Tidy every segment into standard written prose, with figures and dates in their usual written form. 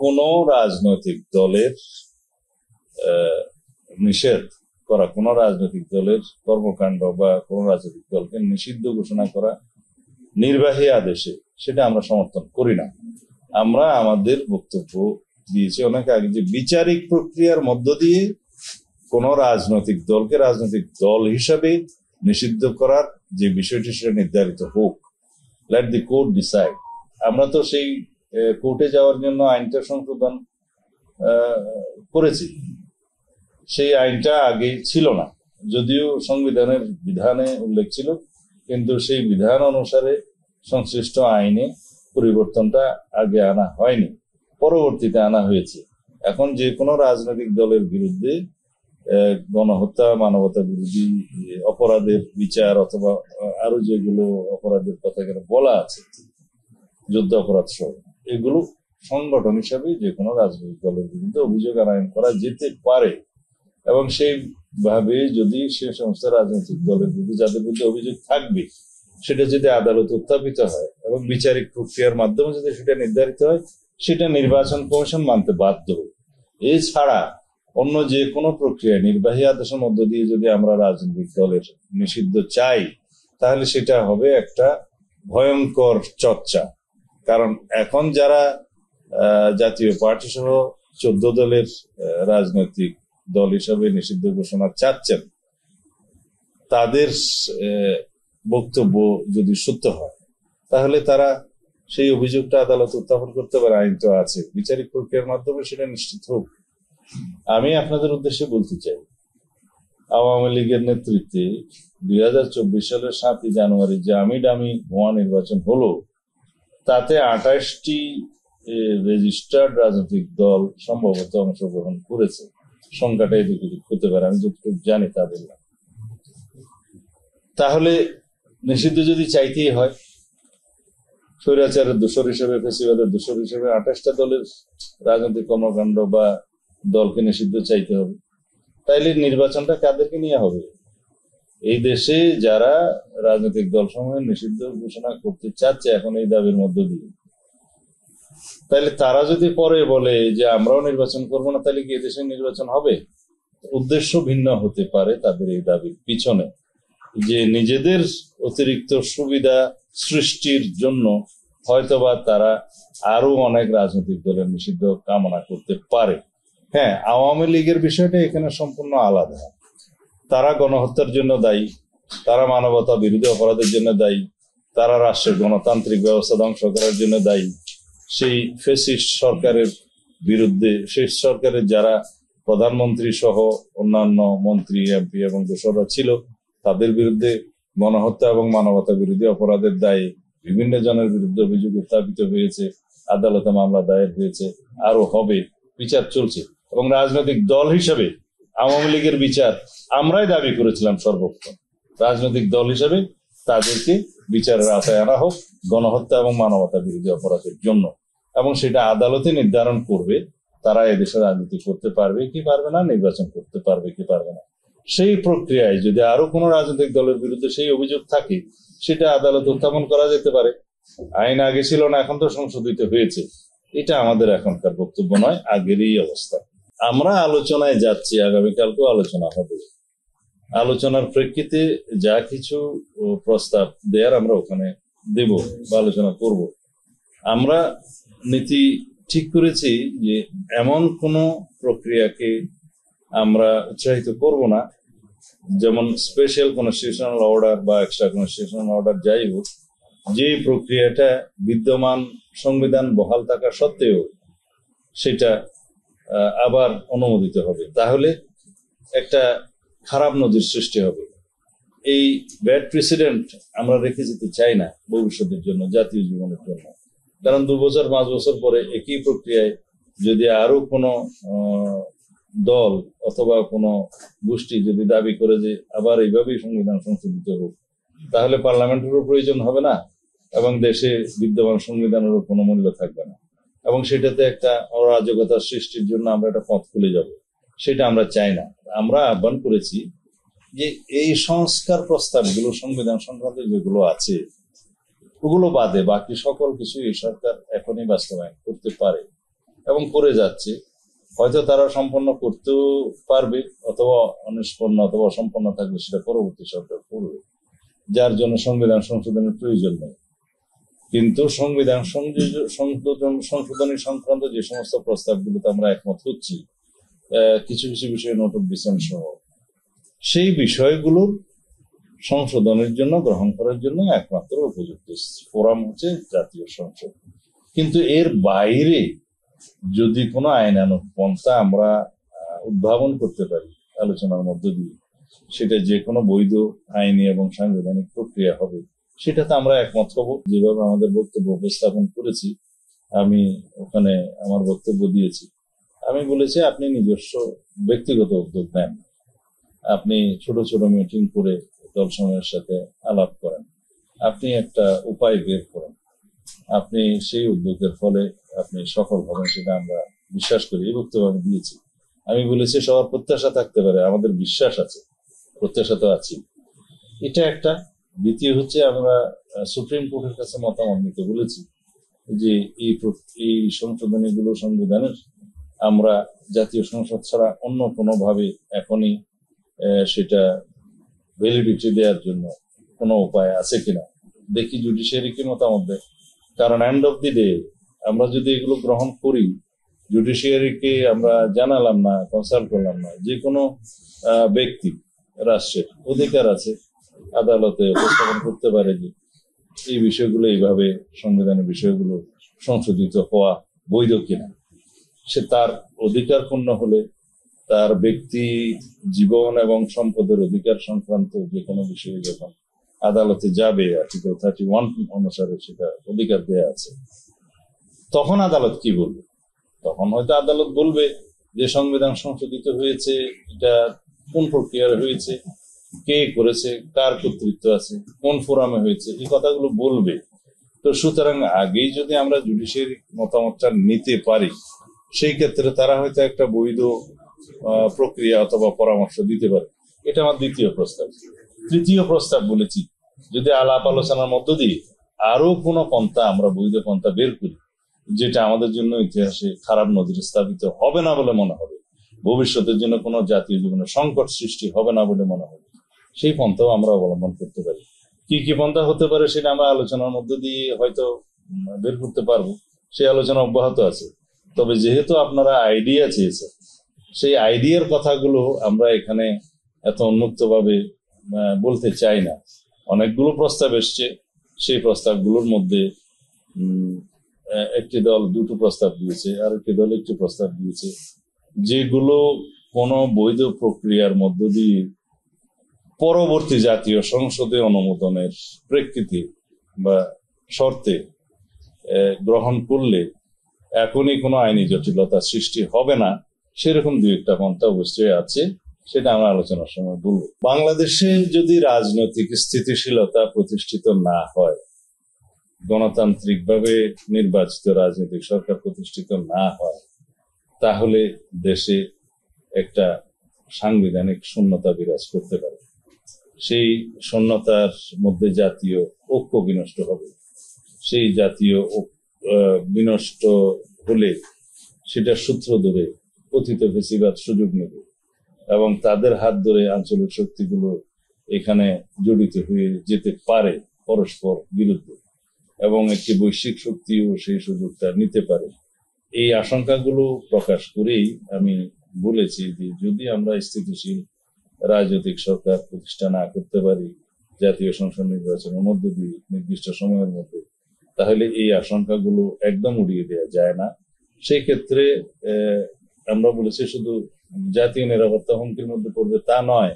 কোনো রাজনৈতিক দলের নিষেধ করা, কোনো রাজনৈতিক দলের কর্মকাণ্ড বা কোনো রাজনৈতিক দলকে নিষিদ্ধ ঘোষণা করা নির্বাহী আদেশে, সেটা আমরা সমর্থন করি না। আমরা আমাদের বক্তব্য দিয়েছি অনেক আগে যে বিচারিক প্রক্রিয়ার মধ্য দিয়ে কোন রাজনৈতিক দলকে রাজনৈতিক দল হিসাবে নিষিদ্ধ করার যে বিষয়টি সেটা নির্ধারিত হোক, লেট দি কোর্ট ডিসাইড। আমরা তো সেই কোর্টে যাওয়ার জন্য আইনটা সংশোধন করেছি। সেই আইনটা আগে ছিল না, যদিও সংবিধানের বিধানে উল্লেখ ছিল, কিন্তু সেই বিধান অনুসারে সংশ্লিষ্ট আইনে পরিবর্তনটা আগে আনা হয়নি, পরবর্তীতে আনা হয়েছে। এখন যে কোনো রাজনৈতিক দলের বিরুদ্ধে গণহত্যা, মানবতা বিরোধী অপরাধের বিচার অথবা আরো যেগুলো অপরাধের কথা এখানে বলা আছে, যুদ্ধ অপরাধ সহ, এগুলো সংগঠন হিসাবে যে কোনো রাজনৈতিক দলের বিরুদ্ধে অভিযোগ আনায়ন করা যেতে পারে। এবং সেইভাবে যদি সে সমস্ত রাজনৈতিক দলের বিরুদ্ধে যাদের বিরুদ্ধে অভিযোগ থাকবে সেটা যদি আদালতে উত্থাপিত হয় এবং বিচারিক প্রক্রিয়ার মাধ্যমে যদি সেটা নির্ধারিত হয়, সেটা নির্বাচন কমিশন মানতে বাধ্য। এছাড়া অন্য যে কোনো প্রক্রিয়া নির্বাহী আদেশের মধ্য দিয়ে যদি আমরা রাজনৈতিক দলের নিষিদ্ধ চাই, তাহলে সেটা হবে একটা ভয়ঙ্কর চর্চা। কারণ এখন যারা জাতীয় পার্টি সহ 14 দলের রাজনৈতিক দল হিসাবে নিষিদ্ধ ঘোষণা চাচ্ছেন, তাদের বক্তব্য যদি সত্য হয় তাহলে তারা সেই অভিযোগটা আদালত উত্থাপন করতে পারে। আইন তো আছে, বিচারিক প্রক্রিয়ার মাধ্যমে সেটা নিশ্চিত হোক। আমি আপনাদের উদ্দেশ্যে বলতে চাই, আওয়ামী লীগের নেতৃত্বে 2024 সালের 7 জানুয়ারি যে আমি ডামি ভুয়া নির্বাচন হলো, তাতে 28টি রেজিস্টার্ড রাজনৈতিক দল সম্ভবত অংশগ্রহণ করেছে। সংখ্যাটা এদিক ওদিক হতে পারে, আমি যতটুকু জানি তা বললাম। তাহলে নিষিদ্ধ যদি চাইতেই হয়, স্বৈরাচারের দোষর হিসেবে, ফেসিবাদের দোষর হিসেবে 28টা দলের রাজনৈতিক কর্মকাণ্ড বা দলকে নিষিদ্ধ চাইতে হবে, তাইলে নির্বাচনটা কাদেরকে নিয়ে হবে? এই দেশে যারা রাজনৈতিক দল সমূহের নিষিদ্ধ ঘোষণা করতে চাচ্ছে এখন এই দাবির মধ্য দিয়ে, তাহলে তারা যদি পরে বলে যে আমরাও নির্বাচন করব না, তাহলে কি এদেশের নির্বাচন হবে? উদ্দেশ্য ভিন্ন হতে পারে তাদের এই দাবির পিছনে, যে নিজেদের অতিরিক্ত সুবিধা সৃষ্টির জন্য হয়তোবা তারা আরো অনেক রাজনৈতিক দলের নিষিদ্ধ কামনা করতে পারে। হ্যাঁ, আওয়ামী লীগের বিষয়টা এখানে সম্পূর্ণ আলাদা। তারা গণহত্যার জন্য দায়ী, তারা মানবতা বিরোধী অপরাধের জন্য দায়ী, তারা রাষ্ট্রের গণতান্ত্রিক ব্যবস্থা ধ্বংস করার জন্য দায়ী। সেই ফ্যাসিস্ট সরকারের বিরুদ্ধে, সেই সরকারের যারা প্রধানমন্ত্রী সহ অন্যান্য মন্ত্রী, এমপি এবং দোসররা ছিল, তাদের বিরুদ্ধে গণহত্যা এবং মানবতা বিরোধী অপরাধের দায়ে বিভিন্ন জনের বিরুদ্ধে অভিযোগ উত্থাপিত হয়েছে, আদালতে মামলা দায়ের হয়েছে, আরো হবে, বিচার চলছে। এবং রাজনৈতিক দল হিসেবে আওয়ামী লীগের বিচার আমরাই দাবি করেছিলাম সর্বপ্রথম। রাজনৈতিক দল হিসেবে তাদেরকে বিচারের আওতায় আনা হোক গণহত্যা এবং মানবতা বিরোধী অপরাধের জন্য, এবং সেটা আদালতে নির্ধারণ করবে তারা এদেশে রাজনীতি করতে পারবে কি পারবে না, নির্বাচন করতে পারবে কি পারবে না। সেই প্রক্রিয়ায় যদি আরো কোনো রাজনৈতিক দলের বিরুদ্ধে সেই অভিযোগ থাকে, সেটা আদালত উত্থাপন করা যেতে পারে। আইন আগে ছিল না, এখন তো সংশোধিত হয়েছে। এটা আমাদের এখনকার বক্তব্য নয়, আগেরই অবস্থা। আমরা আলোচনায় যাচ্ছি, আগামীকালকেও আলোচনা হবে। আলোচনার প্রেক্ষিতে যা কিছু প্রস্তাব দেয়ার আমরা ওখানে দেব বা আলোচনা করব। আমরা নীতি ঠিক করেছি যে এমন কোন প্রক্রিয়াকে আমরা উৎসাহিত করব না, যেমন স্পেশাল কনস্টিটিউশনাল অর্ডার বা এক্সট্রা কনস্টিটিউশনাল অর্ডার, যাই হোক, যে প্রক্রিয়াটা বিদ্যমান সংবিধান বহাল থাকা সত্ত্বেও সেটা আবার অনুমোদিত হবে, তাহলে একটা খারাপ নজির সৃষ্টি হবে। এই ব্যাড প্রেসিডেন্ট আমরা রেখে যেতে চাই না ভবিষ্যতের জন্য, জাতীয় জীবনের জন্য। কারণ 2 বছর 5 বছর পরে একই প্রক্রিয়ায় যদি আরো কোনো দল অথবা কোনো গোষ্ঠী যদি দাবি করে যে আবার এইভাবেই সংবিধান সংশোধিত হোক, তাহলে পার্লামেন্টেরও প্রয়োজন হবে না এবং দেশে বিদ্যমান সংবিধানেরও কোনো মূল্য থাকবে না, এবং সেটাতে একটা অরাজকতা সৃষ্টির জন্য আমরা একটা পথ খুলে যাব। সেটা আমরা চাই না। আমরা আহ্বান করেছি যে এই সংস্কার প্রস্তাবগুলো, সংবিধান সংক্রান্ত যেগুলো আছে ওগুলো বাদে বাকি সকল কিছু এই সরকার এখনই বাস্তবায়ন করতে পারে। এবং করে যাচ্ছে। হয়তো তারা সম্পন্ন করতেও পারবে, অথবা অনিষ্পন্ন অথবা অসম্পন্ন থাকবে, সেটা পরবর্তী সরকার করবে, যার জন্য সংবিধান সংশোধনের প্রয়োজন নেই। কিন্তু সংবিধান সংশোধনী সংক্রান্ত যে সমস্ত প্রস্তাবগুলোতে আমরা একমত হচ্ছি, কিছু কিছু বিষয়ে নোট অফ ডিসেন্ট সহ, সেই বিষয়গুলোর সংশোধনের জন্য, গ্রহণ করার জন্য একমাত্র উপযুক্ত ফোরাম হচ্ছে জাতীয় সংসদ। কিন্তু এর বাইরে যদি কোনো আইনানুগ পন্থা আমরা উদ্ভাবন করতে পারি আলোচনার মধ্য দিয়ে, সেটা যে কোনো বৈধ আইনি এবং সাংবিধানিক প্রক্রিয়া হবে, সেটাতে আমরা একমত হব। যেভাবে আমাদের বক্তব্য উপস্থাপন করেছি, আমি ওখানে আমার বক্তব্য দিয়েছি, আমি বলেছি আপনি নিজস্ব ব্যক্তিগত উদ্যোগ নেন, আপনি ছোট ছোট মিটিং করে দল সময়ের সাথে আলাপ করেন, আপনি একটা উপায় বের করেন, আপনি সেই উদ্যোগের ফলে আপনি সফল হবেন, সেটা আমরা বিশ্বাস করি। এই বক্তব্য আমি দিয়েছি। আমি বলেছি সবার প্রত্যাশা থাকতে পারে, আমাদের বিশ্বাস আছে, প্রত্যাশা তো আছি। এটা একটা। দ্বিতীয় হচ্ছে, আমরা সুপ্রিম কোর্টের কাছে মতামত নিতে বলেছি যে এই সংশোধনীগুলো সংবিধানের আমরা জাতীয় সংসদ ছাড়া অন্য কোনো ভাবে এখনই সেটা ভ্যালিডিটি দেওয়ার জন্য কোনো উপায় আছে কিনা, দেখি জুডিশিয়ারি কি মতামত দেয়। কারণ এন্ড অফ দি ডে আমরা যদি এগুলো গ্রহণ করি, জুডিশিয়ারিকে আমরা জানালাম না, কনসাল্ট করলাম না, যে কোনো ব্যক্তি, রাষ্ট্রের অধিকার আছে আদালতে উপস্থাপন করতে পারে যে এই বিষয়গুলো এইভাবে, সংবিধানের বিষয়গুলো সংশোধিত হওয়া বৈধ কিনা। সে তার অধিকার পূর্ণ হলে, তার ব্যক্তি জীবন এবং সম্পদের অধিকার সংক্রান্ত যে কোনো বিষয়ে যখন আদালতে যাবে, আর্টিকেল 31 অনুসারে সেটা অধিকার দেয়া আছে, তখন আদালত কি বলবে? তখন হয়তো আদালত বলবে যে সংবিধান সংশোধিত হয়েছে, এটা কোন প্রক্রিয়ায় হয়েছে, কে করেছে, কার কর্তৃত্ব আছে, কোন ফোরামে হয়েছে, এই কথাগুলো বলবে। তো সুতরাং আগেই যদি আমরা জুডিশিয়ারি মতামতটা নিতে পারি, সেই ক্ষেত্রে তারা হয়তো একটা বৈধ প্রক্রিয়া অথবা পরামর্শ দিতে পারে। এটা আমার দ্বিতীয় প্রস্তাব। তৃতীয় প্রস্তাব বলেছি, যদি আলাপ আলোচনার মধ্য দিয়ে আরো কোনো পন্থা, আমরা বৈধ পন্থা বের করি, যেটা আমাদের জন্য ইতিহাসে খারাপ নজির স্থাপিত হবে না বলে মনে হবে, ভবিষ্যতের জন্য কোনো জাতীয় জীবনে সংকট সৃষ্টি হবে না বলে মনে হবে, সেই পন্থাও আমরা অবলম্বন করতে পারি। কি কি পন্থা হতে পারে সেটা আমরা আলোচনার মধ্য দিয়ে হয়তো বের করতে পারবো, সেই আলোচনা অব্যাহত আছে। তবে যেহেতু আপনারা আইডিয়া চেয়েছেন, সেই আইডিয়ার কথাগুলো আমরা এখানে এত উন্মুক্তভাবে বলতে চাই না। অনেকগুলো প্রস্তাব এসছে, সেই প্রস্তাবগুলোর মধ্যে একটি দল দুটো প্রস্তাব দিয়েছে, আর একটি দল একটি প্রস্তাব দিয়েছে, যেগুলো কোনো বৈধ প্রক্রিয়ার মধ্য দিয়ে পরবর্তী জাতীয় সংসদে অনুমোদনের প্রেক্ষিতে বা শর্তে গ্রহণ করলে এখনই কোনো আইনি জটিলতা সৃষ্টি হবে না, সেরকম দুই একটা পন্থা অবশ্যই আছে, সেটা আমরা আলোচনার সময় বলবো। বাংলাদেশে যদি রাজনৈতিক স্থিতিশীলতা প্রতিষ্ঠিত না হয়, গণতান্ত্রিকভাবে নির্বাচিত রাজনৈতিক সরকার প্রতিষ্ঠিত না হয়, তাহলে দেশে একটা সাংবিধানিক শূন্যতা বিরাজ করতে পারে। সেই শূন্যতার মধ্যে জাতীয় ঐক্য বিনষ্ট হবে। সেই জাতীয় বিনষ্ট হলে সেটা সূত্র ধরে অতীত ফেসিবাদ সুযোগ নেবে এবং তাদের হাত ধরে আঞ্চলিক শক্তিগুলো এখানে জড়িত হয়ে যেতে পারে পরস্পর বিরুদ্ধে, এবং একটি বৈশ্বিক শক্তিও সেই সুযোগটা নিতে পারে। এই আশঙ্কাগুলো প্রকাশ করেই আমি বলেছি যে যদি আমরা স্থিতিশীল রাজনৈতিক সরকার প্রতিষ্ঠা না করতে পারি জাতীয় সংসদ নির্বাচনের মধ্য দিয়ে নির্দিষ্ট সময়ের মধ্যে, তাহলে এই আশঙ্কাগুলো একদম উড়িয়ে দেওয়া যায় না। সেই ক্ষেত্রে আমরা বলেছি শুধু জাতীয় নিরাপত্তা হুমকির মধ্যে পড়বে তা নয়,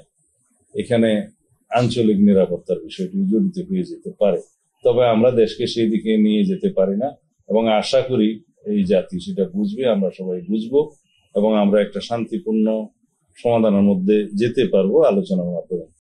এখানে আঞ্চলিক নিরাপত্তার বিষয়টি জড়িত হয়ে যেতে পারে। তবে আমরা দেশকে সেই দিকে নিয়ে যেতে পারি না, এবং আশা করি এই জাতি সেটা বুঝবে, আমরা সবাই বুঝবো, এবং আমরা একটা শান্তিপূর্ণ সমাধানের মধ্যে যেতে পারবো আলোচনার মাধ্যমে।